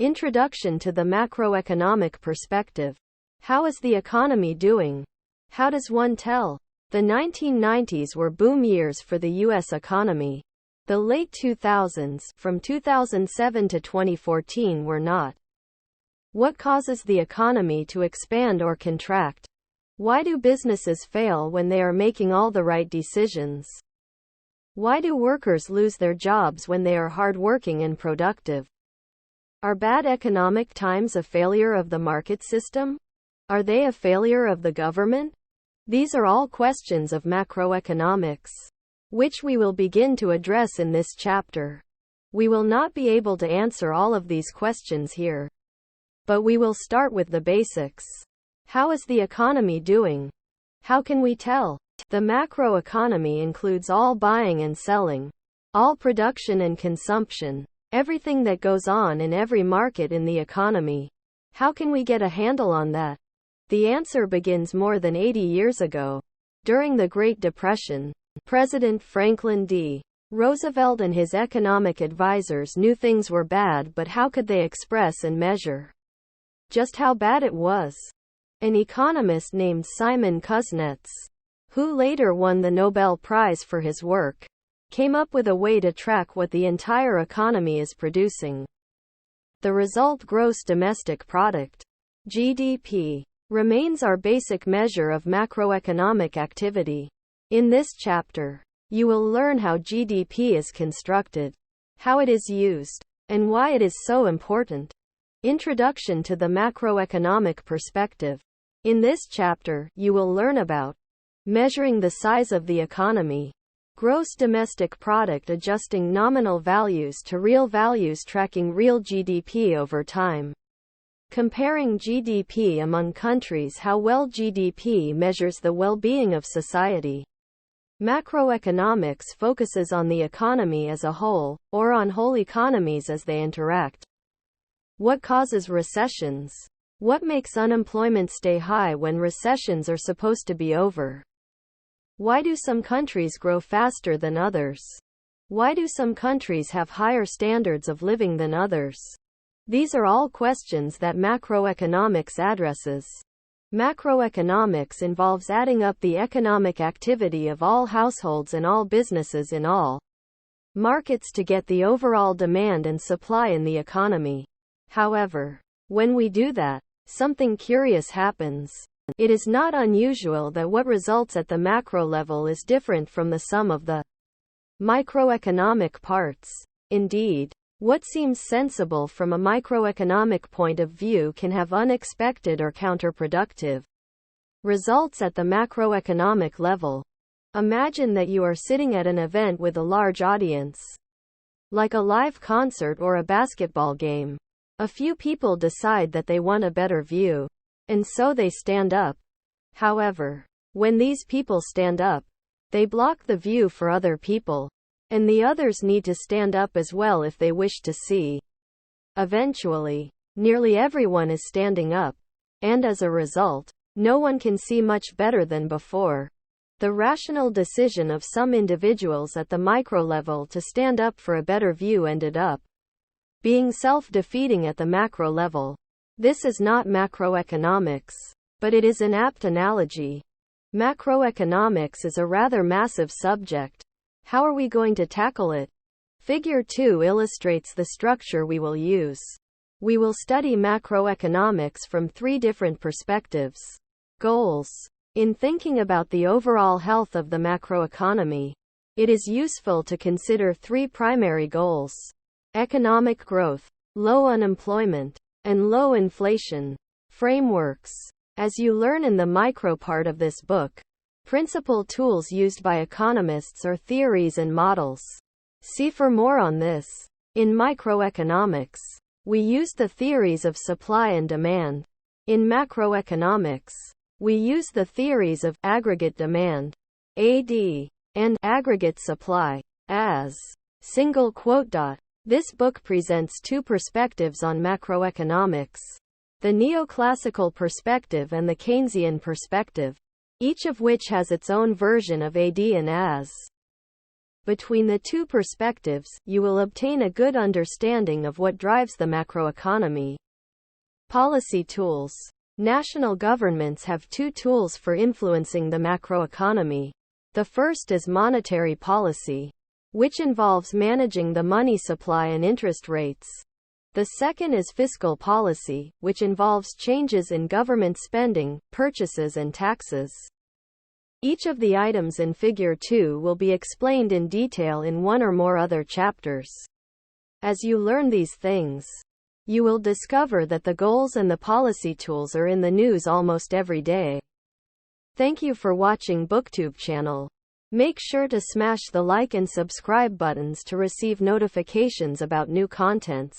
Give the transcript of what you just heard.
Introduction to the macroeconomic perspective. How is the economy doing? How does one tell? The 1990s were boom years for the U.S. economy. The late 2000s, from 2007 to 2014, were not. What causes the economy to expand or contract? Why do businesses fail when they are making all the right decisions? Why do workers lose their jobs when they are hardworking and productive? Are bad economic times a failure of the market system? Are they a failure of the government? These are all questions of macroeconomics, which we will begin to address in this chapter. We will not be able to answer all of these questions here, but we will start with the basics. How is the economy doing? How can we tell? The macroeconomy includes all buying and selling, all production and consumption, everything that goes on in every market in the economy. How can we get a handle on that? The answer begins more than 80 years ago. During the Great Depression, President Franklin D. Roosevelt and his economic advisors knew things were bad, but how could they express and measure just how bad it was? An economist named Simon Kuznets, who later won the Nobel Prize for his work, came up with a way to track what the entire economy is producing. The result, gross domestic product, GDP, remains our basic measure of macroeconomic activity. In this chapter, you will learn how GDP is constructed, how it is used, and why it is so important. Introduction to the macroeconomic perspective. In this chapter, you will learn about measuring the size of the economy, gross domestic product, adjusting nominal values to real values, tracking real GDP over time, comparing GDP among countries, how well GDP measures the well-being of society. Macroeconomics focuses on the economy as a whole, or on whole economies as they interact. What causes recessions? What makes unemployment stay high when recessions are supposed to be over? Why do some countries grow faster than others? Why do some countries have higher standards of living than others? These are all questions that macroeconomics addresses. Macroeconomics involves adding up the economic activity of all households and all businesses in all markets to get the overall demand and supply in the economy. However, when we do that, something curious happens. It is not unusual that what results at the macro level is different from the sum of the microeconomic parts. Indeed, what seems sensible from a microeconomic point of view can have unexpected or counterproductive results at the macroeconomic level. Imagine that you are sitting at an event with a large audience, like a live concert or a basketball game. A few people decide that they want a better view, and so they stand up. However, when these people stand up, they block the view for other people, and the others need to stand up as well if they wish to see. Eventually, nearly everyone is standing up, and as a result, no one can see much better than before. The rational decision of some individuals at the micro level to stand up for a better view ended up being self-defeating at the macro level. This is not macroeconomics, but it is an apt analogy. Macroeconomics is a rather massive subject. How are we going to tackle it? Figure 2 illustrates the structure we will use. We will study macroeconomics from 3 different perspectives. Goals. In thinking about the overall health of the macroeconomy, it is useful to consider 3 primary goals: economic growth, low unemployment, and low inflation. Frameworks. As you learn in the micro part of this book, principal tools used by economists are theories and models. See for more on this. In microeconomics, we use the theories of supply and demand. In macroeconomics, we use the theories of aggregate demand, AD, and aggregate supply, as. Single quote. This book presents 2 perspectives on macroeconomics: the neoclassical perspective and the Keynesian perspective, each of which has its own version of AD and AS. Between the two perspectives, you will obtain a good understanding of what drives the macroeconomy. Policy tools. National governments have two tools for influencing the macroeconomy. The first is monetary policy, which involves managing the money supply and interest rates. The second is fiscal policy, which involves changes in government spending, purchases and taxes. Each of the items in Figure 2 will be explained in detail in one or more other chapters. As you learn these things, you will discover that the goals and the policy tools are in the news almost every day. Thank you for watching BookTube channel. Make sure to smash the like and subscribe buttons to receive notifications about new contents.